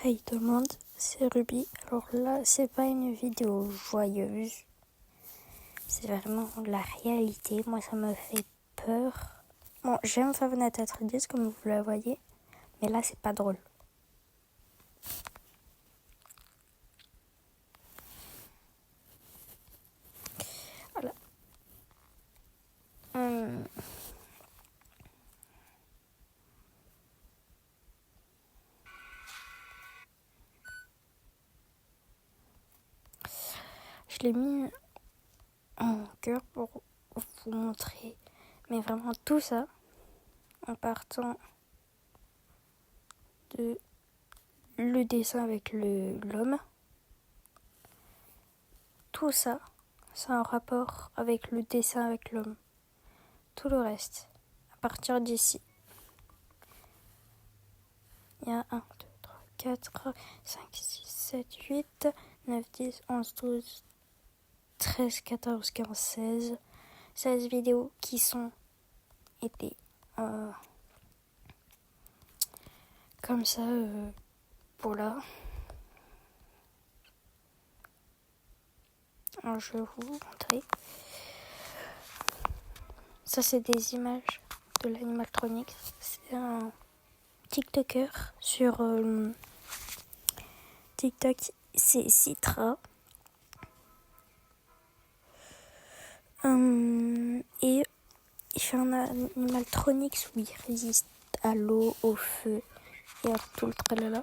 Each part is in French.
Hey tout le monde, c'est Ruby. Alors là, c'est pas une vidéo joyeuse, c'est vraiment la réalité. Moi, ça me fait peur. Bon, j'aime Five Nights at Freddy's comme vous la voyez, mais là, c'est pas drôle. Voilà. Je l'ai mis en cœur pour vous montrer, mais vraiment tout ça, en partant de le dessin avec l'homme. Tout ça, c'est un rapport avec le dessin avec l'homme. Tout le reste, à partir d'ici. Il y a 1, 2, 3, 4, 5, 6, 7, 8, 9, 10, 11, 12, 13, 14, 15, 16. 16 vidéos qui sont été comme ça. Voilà. Alors, je vais vous montrer. Ça, c'est des images de l'animaltronics. C'est un TikToker sur TikTok. C'est Citra. Et il fait un animaltronics où il résiste à l'eau, au feu et à tout le tralala.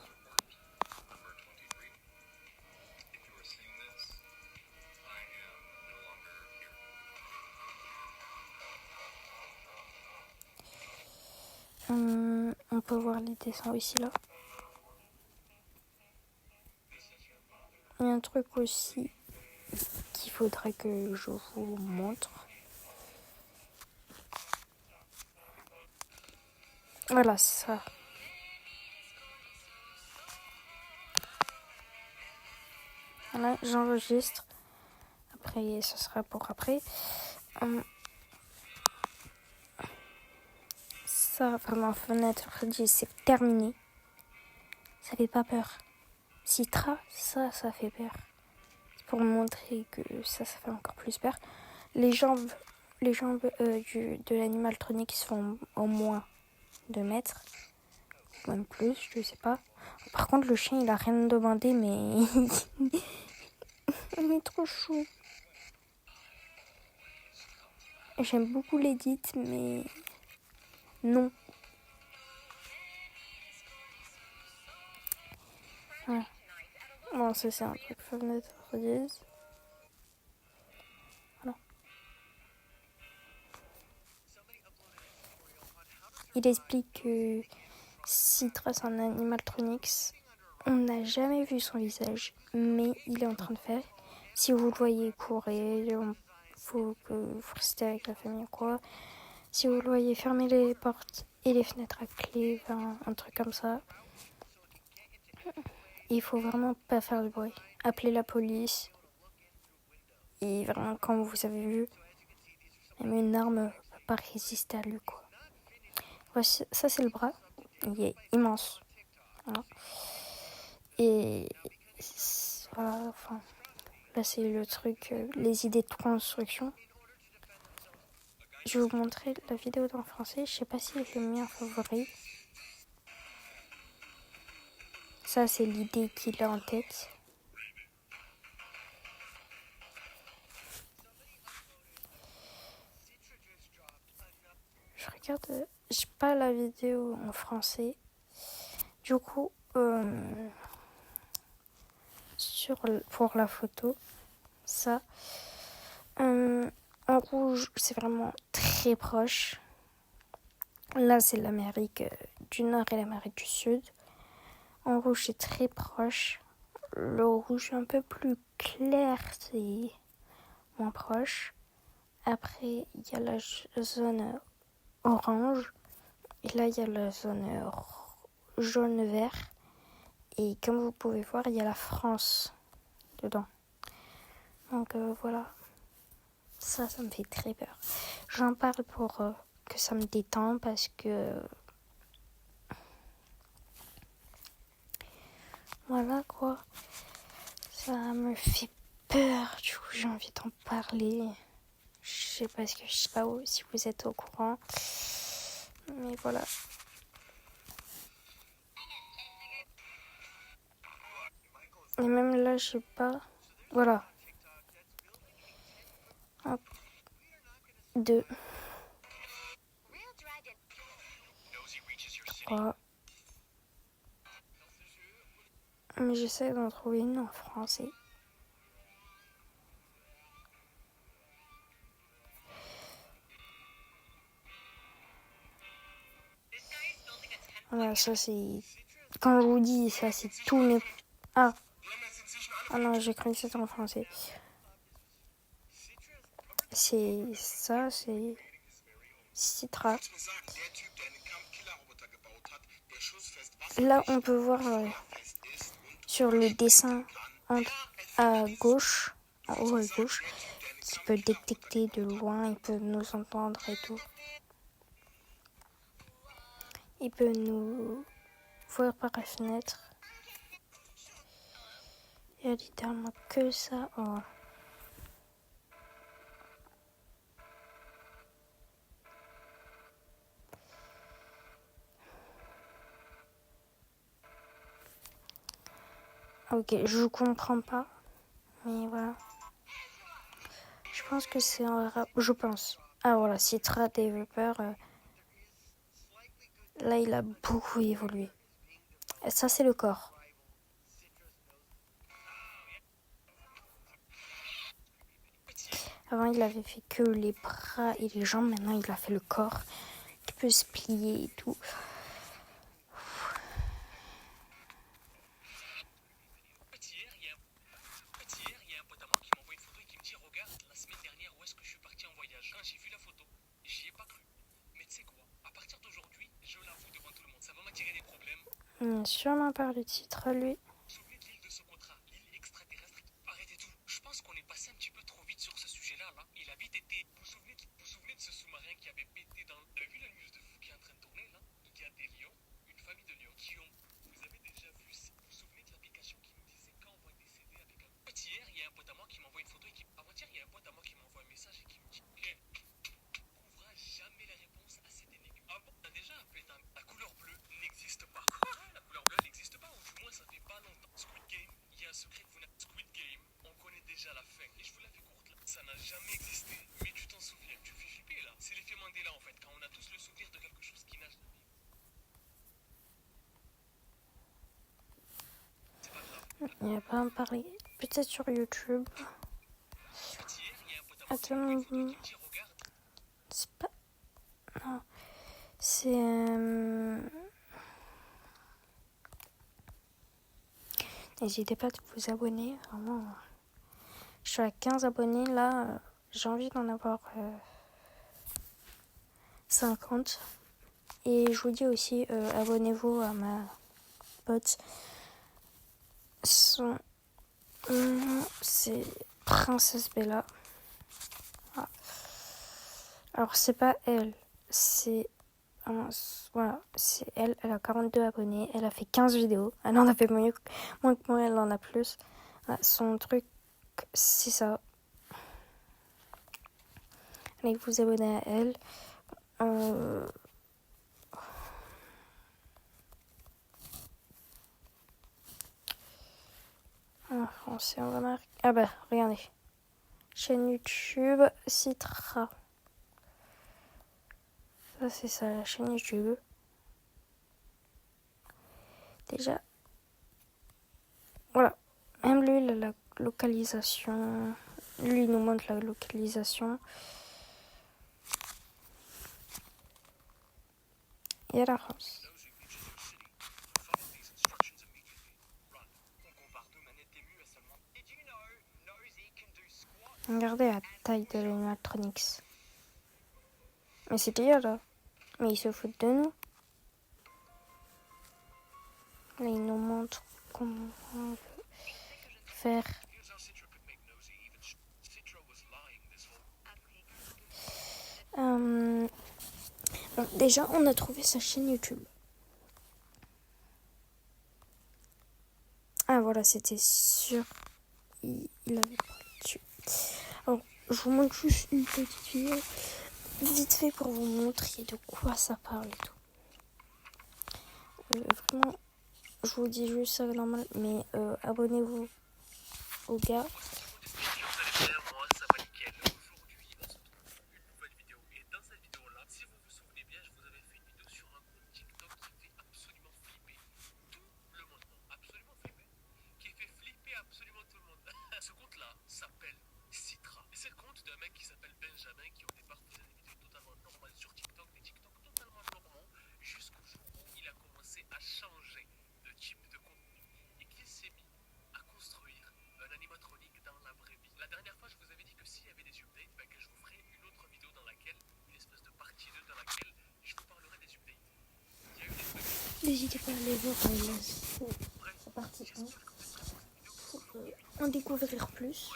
On peut voir les dessins aussi là. Il y a un truc aussi qu'il faudrait que je vous montre. Voilà, ça. Voilà, j'enregistre. Après, ce sera pour après. Ça, vraiment, fenêtre, c'est terminé. Ça fait pas peur. Citra, ça fait peur. C'est pour montrer que ça fait encore plus peur. Les jambes de l'animaltronique qui sont au moins 2 mètres. Même plus, je sais pas. Par contre, le chien, il a rien demandé, mais il est trop chou. J'aime beaucoup l'édit, mais non. Voilà. Bon, ça c'est un truc Five Nights at Freddy's. Voilà. Il explique que Citra c'est un animaltronics. On n'a jamais vu son visage, mais il est en train de faire. Si vous le voyez courir, il faut que vous restez avec la famille ou quoi. Si vous le voyez fermer les portes et les fenêtres à clé, enfin, un truc comme ça. Il faut vraiment pas faire de bruit. Appelez la police. Et vraiment, quand vous avez vu, même une arme ne peut pas résister à lui, quoi. Voici, ça, c'est le bras. Il est immense. Voilà. Et voilà, enfin, là, c'est le truc, les idées de construction. Je vais vous montrer la vidéo en français. Je sais pas si je l'ai mis en favori. Ça, c'est l'idée qu'il a en tête. Je regarde, j'ai pas la vidéo en français. Du coup, pour la photo, ça, en rouge, c'est vraiment très proche. Là, c'est l'Amérique du Nord et l'Amérique du Sud. En rouge, c'est très proche. Le rouge un peu plus clair, c'est moins proche. Après, il y a la zone orange. Et là, il y a la zone jaune-vert. Et comme vous pouvez voir, il y a la France dedans. Donc voilà. Ça me fait très peur. J'en parle pour que ça me détend parce que Voilà quoi. Ça me fait peur, du coup j'ai envie d'en parler. Je sais pas si vous êtes au courant. Mais voilà. Et même là, je sais pas. Voilà. 1, 2, 3. Mais j'essaie d'en trouver une en français. Voilà, ça c'est... Quand je vous dis ça, c'est tous mes... Ah non, j'ai cru que c'était en français. C'est ça, c'est Citra. Là, on peut voir sur le dessin à gauche, en haut à gauche, qui peut détecter de loin, il peut nous entendre et tout. Il peut nous voir par la fenêtre. Il y a littéralement que ça. Oh. Ok, je comprends pas. Mais voilà. Je pense que c'est un rap. Je pense. Ah voilà, Citra Developer. Là, il a beaucoup évolué. Et ça, c'est le corps. Avant, il avait fait que les bras et les jambes. Maintenant, il a fait le corps qui peut se plier et tout. Sûrement par le titre, lui. Il n'y a pas à en parler. Peut-être sur YouTube. Attends. C'est pas... Non. C'est... N'hésitez pas à vous abonner. Vraiment. Je suis à 15 abonnés. Là, j'ai envie d'en avoir 50. Et je vous dis aussi, abonnez-vous à ma pote. Son nom, c'est Princesse Bella. Ah. Alors, c'est pas elle. C'est... voilà, c'est elle. Elle a 42 abonnés. Elle a fait 15 vidéos. Elle en a fait moins que moi. Elle en a plus. Ah, son truc, c'est ça. Allez vous abonner à elle. En français, on va marquer. Ah bah, regardez. Chaîne YouTube, Citra. Ça, c'est ça, la chaîne YouTube. Déjà. Voilà. Même lui, il a la localisation. Lui, il nous montre la localisation. Et à la France. Regardez la taille de l'animatronics. Mais c'est déjà là. Mais ils se foutent de nous. Là, ils nous montrent comment on veut faire. Bon, déjà, on a trouvé sa chaîne YouTube. voilà, c'était sûr. Il avait pas tué. Alors, je vous montre juste une petite vidéo, vite fait pour vous montrer de quoi ça parle et tout. Vraiment, je vous dis juste ça normal, mais abonnez-vous au gars. Ce compte-là s'appelle Citra. Et c'est le compte d'un mec qui s'appelle Benjamin qui au départ faisait des vidéos totalement normales sur TikTok, des TikTok totalement normaux, jusqu'au jour où il a commencé à changer de type de contenu et qu'il s'est mis à construire un animatronique dans la vraie vie. La dernière fois, je vous avais dit que s'il y avait des updates, que je vous ferais une autre vidéo dans laquelle, une espèce de partie 2 dans laquelle je vous parlerai des updates. Il y a eu des trucs. N'hésitez pas à aller voir la partie 1 pour en découvrir plus.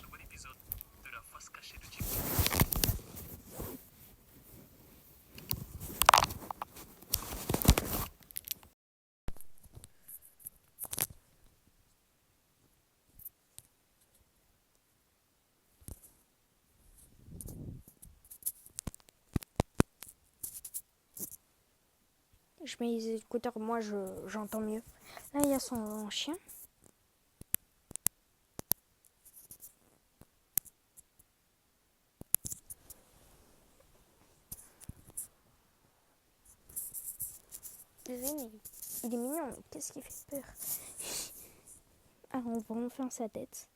Je mets les écouteurs, moi j'entends mieux. Là, il y a son chien. Désolé, mais il est mignon. Qu'est-ce qui fait peur? Ah, on va en faire sa tête.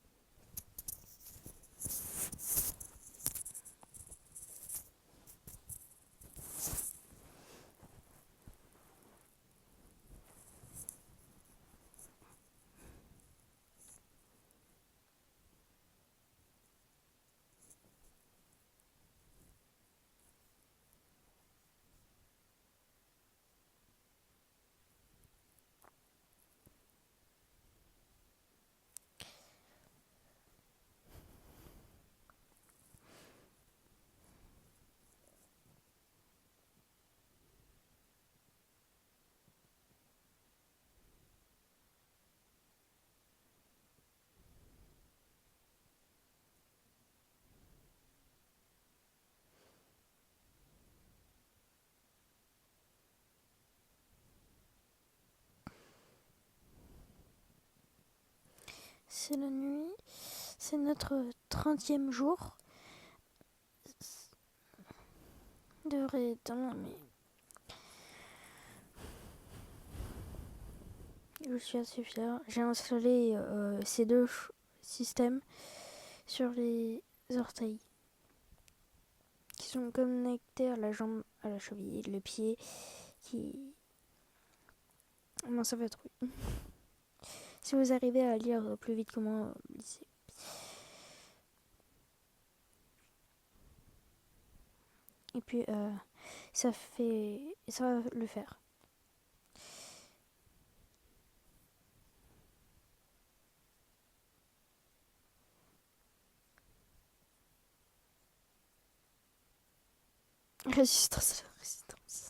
C'est la nuit. C'est notre 30e jour. Devrait être dans mais je suis assez fière. J'ai installé ces deux systèmes sur les orteils qui sont connectés à la jambe, à la cheville, le pied qui... Non, ça va être oui. Si vous arrivez à lire plus vite que moi, lisez. Et puis ça va le faire. Résistance à la résistance.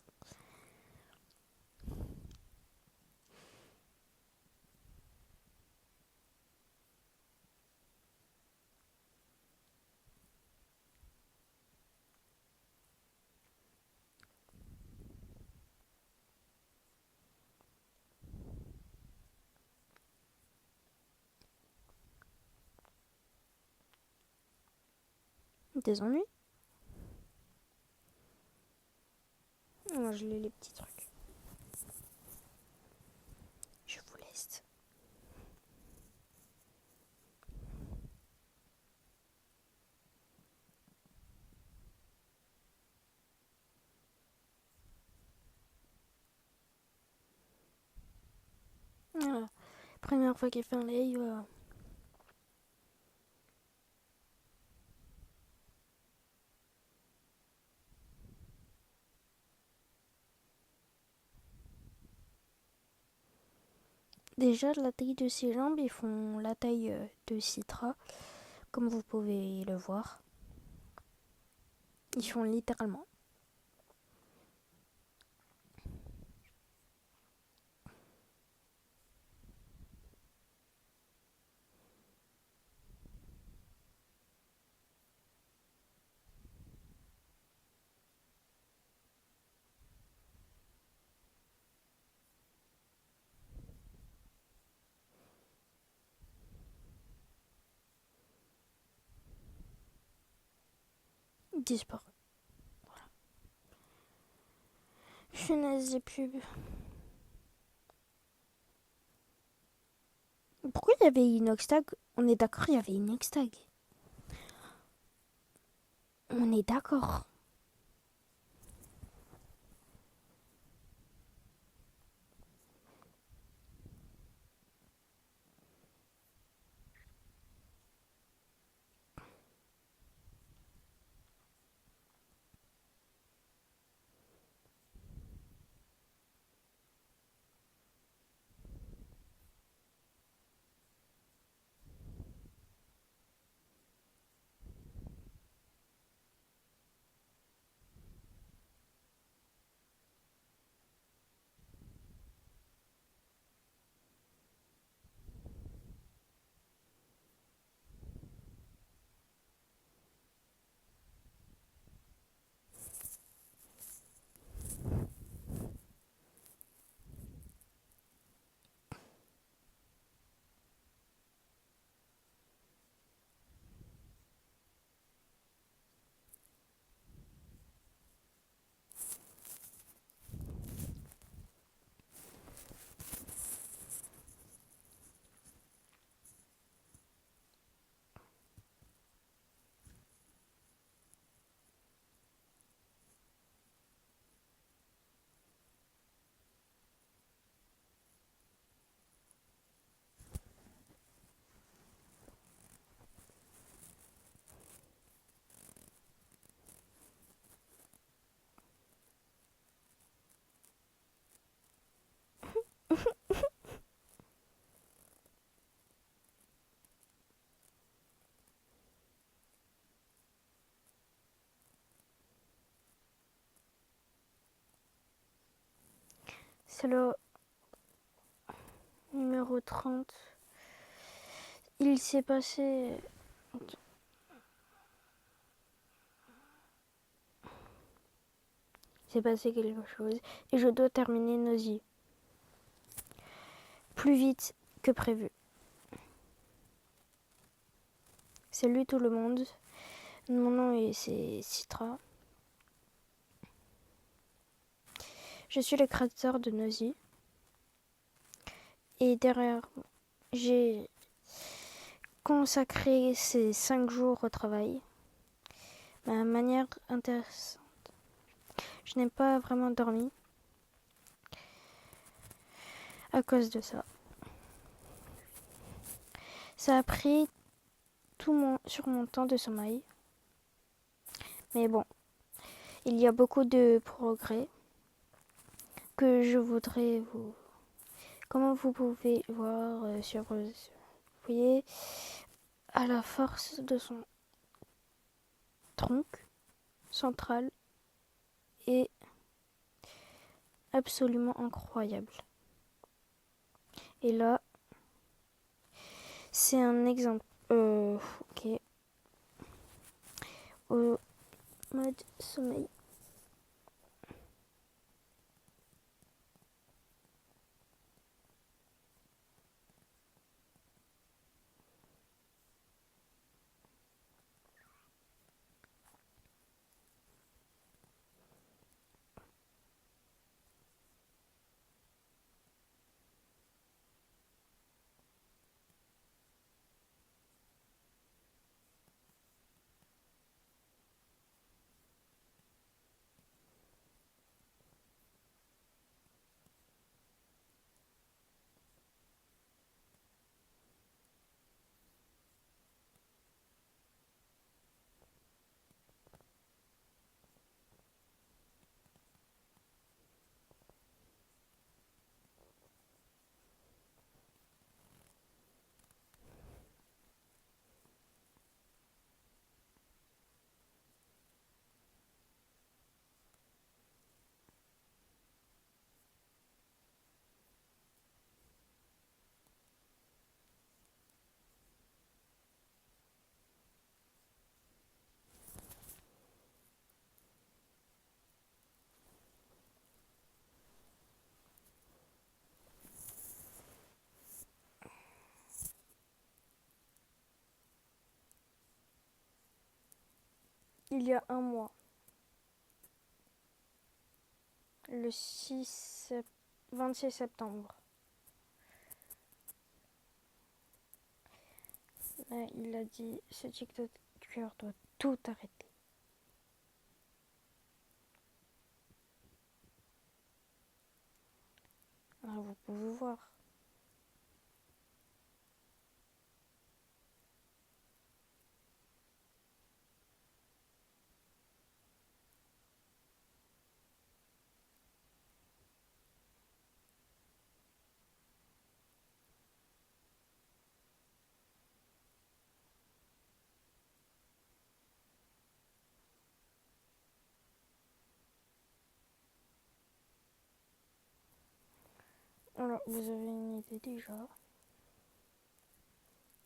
Des ennuis? Moi je lis les petits trucs. Je vous laisse. Voilà. Première fois qu'il fait un live. Déjà, la taille de ses jambes, ils font la taille de Citra, comme vous pouvez le voir. Ils font littéralement. disparu. Voilà. Je suis naze des pubs. Pourquoi il y avait Inoxtag? On est d'accord, il y avait Inoxtag. On est d'accord. C'est le numéro 30. Il s'est passé... Il s'est passé quelque chose et je dois terminer Nosy. Plus vite que prévu. Salut tout le monde. Mon nom c'est Citra. Je suis le créateur de Nosy. Et derrière, j'ai consacré ces 5 jours au travail. De manière intéressante. Je n'ai pas vraiment dormi à cause de ça. Ça a pris sur mon temps de sommeil. Mais bon, il y a beaucoup de progrès que je voudrais vous... Comment vous pouvez voir vous voyez, à la force de son tronc central est absolument incroyable. Et là, c'est un exemple. Ok. Au mode sommeil. il y a un mois, le 26 septembre. Là, il a dit ce TikToker doit tout arrêter. Alors, vous pouvez voir. Alors, vous avez une idée déjà.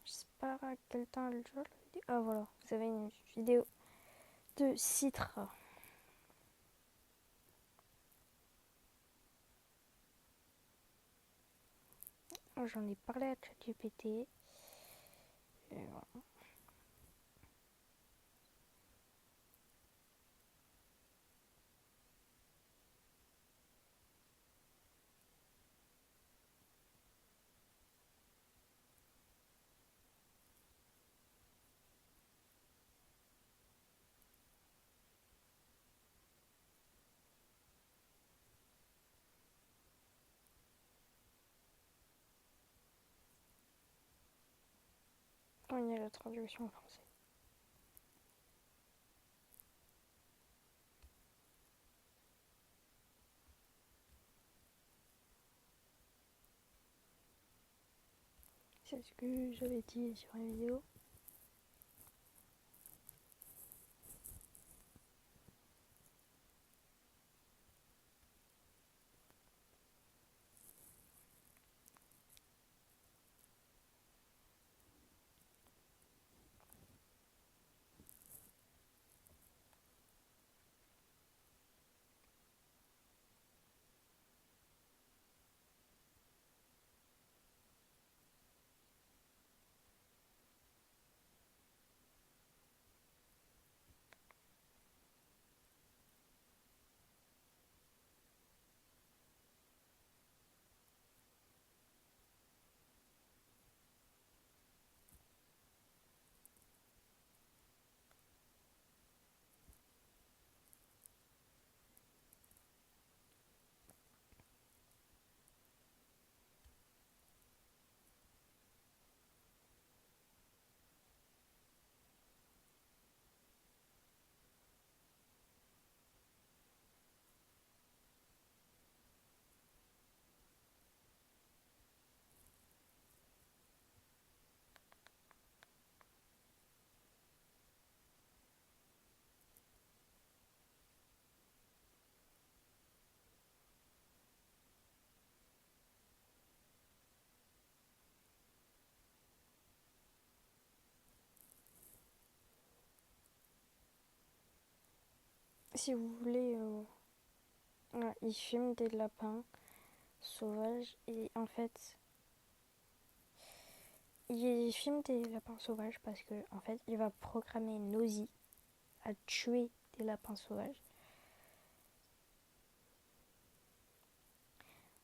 Je sais pas à quel temps elle dure. Ah voilà, vous avez une vidéo de Citra. J'en ai parlé à ChatGPT. Et voilà. On y a la traduction en français. C'est ce que j'avais dit sur la vidéo. Si vous voulez, il filme des lapins sauvages et en fait, il filme des lapins sauvages parce que en fait, il va programmer Nosy à tuer des lapins sauvages.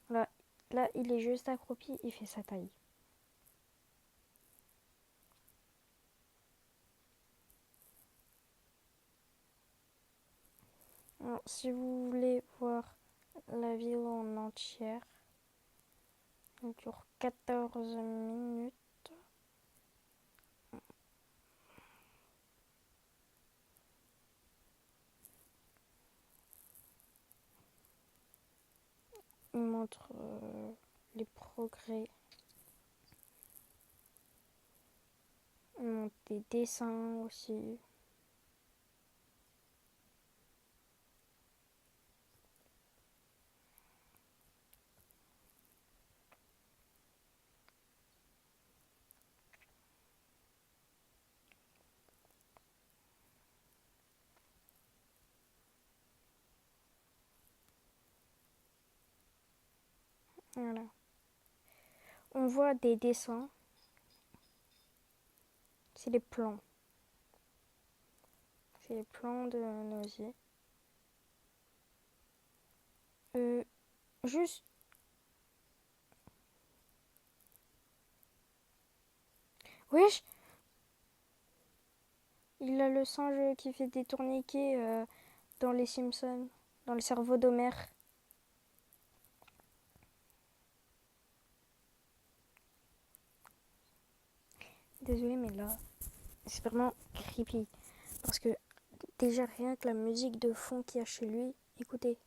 Là, là, il est juste accroupi, il fait sa taille. Alors, si vous voulez voir la vidéo en entière, elle dure 14 minutes. Il montre les progrès. Il montre des dessins aussi. Voilà. On voit des dessins. C'est les plans. fait plein de nausées. Juste... Wesh! Il a le singe qui fait des tourniquets dans les Simpsons, dans le cerveau d'Homer. Désolée, mais là, c'est vraiment creepy. Parce que déjà, rien que la musique de fond qu'il y a chez lui, écoutez.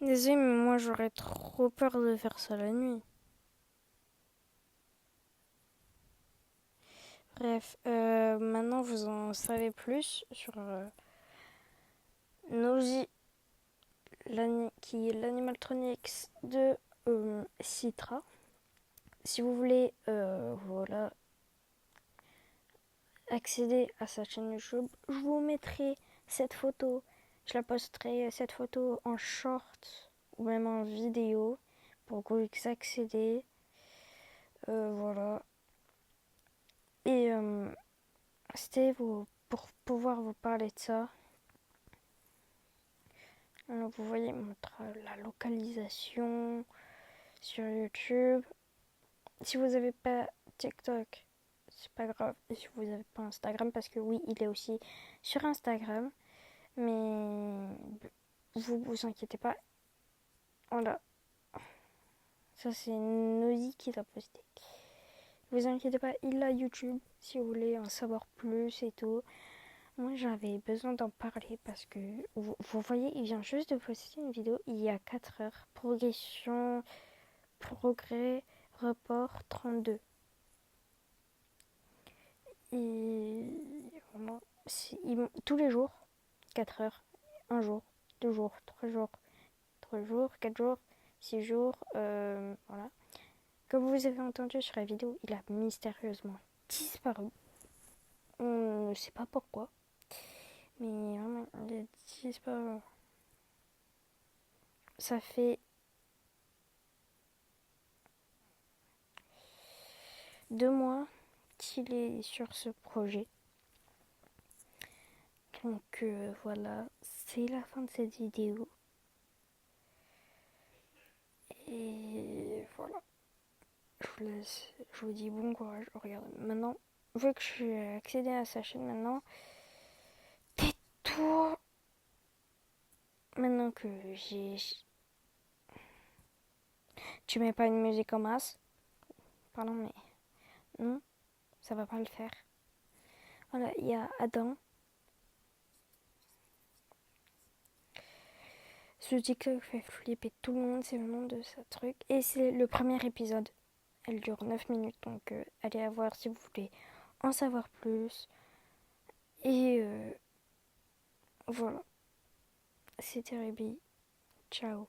Désolée, mais moi j'aurais trop peur de faire ça la nuit. Bref, maintenant vous en savez plus sur Nosy, qui est l'animaltronics de Citra. Si vous voulez voilà, accéder à sa chaîne YouTube, je vous mettrai cette photo. Je la posterai cette photo en short ou même en vidéo pour que vous accédez. Voilà. Et c'était pour pouvoir vous parler de ça. Alors, vous voyez la localisation sur YouTube. Si vous n'avez pas TikTok, c'est pas grave. Et si vous n'avez pas Instagram, parce que oui, il est aussi sur Instagram. Mais vous inquiétez pas. Voilà. Ça, c'est Nosy qui l'a posté. Vous inquiétez pas, il a YouTube si vous voulez en savoir plus et tout. Moi, j'avais besoin d'en parler parce que vous voyez, il vient juste de poster une vidéo il y a 4 heures. Progression, progrès, report 32. Et vraiment, tous les jours, 4 heures, un jour, 2 jours, 3 jours, 3 jours, 4 jours, 6 jours, voilà. Comme vous avez entendu sur la vidéo, il a mystérieusement disparu. On ne sait pas pourquoi. Mais vraiment, il a disparu. Ça fait 2 mois qu'il est sur ce projet. Donc voilà, c'est la fin de cette vidéo. Et voilà. Je vous dis bon courage. Regarde, maintenant, vu que je suis accédé à sa chaîne maintenant, tais-toi. Maintenant que j'ai... Tu mets pas une musique en masse? Pardon, mais non, ça va pas le faire. Voilà, il y a Adam. Ce TikTok fait flipper tout le monde, c'est le nom de ce truc. Et c'est le premier épisode. Elle dure 9 minutes, donc allez la voir si vous voulez en savoir plus. Et voilà, c'était Ruby. Ciao.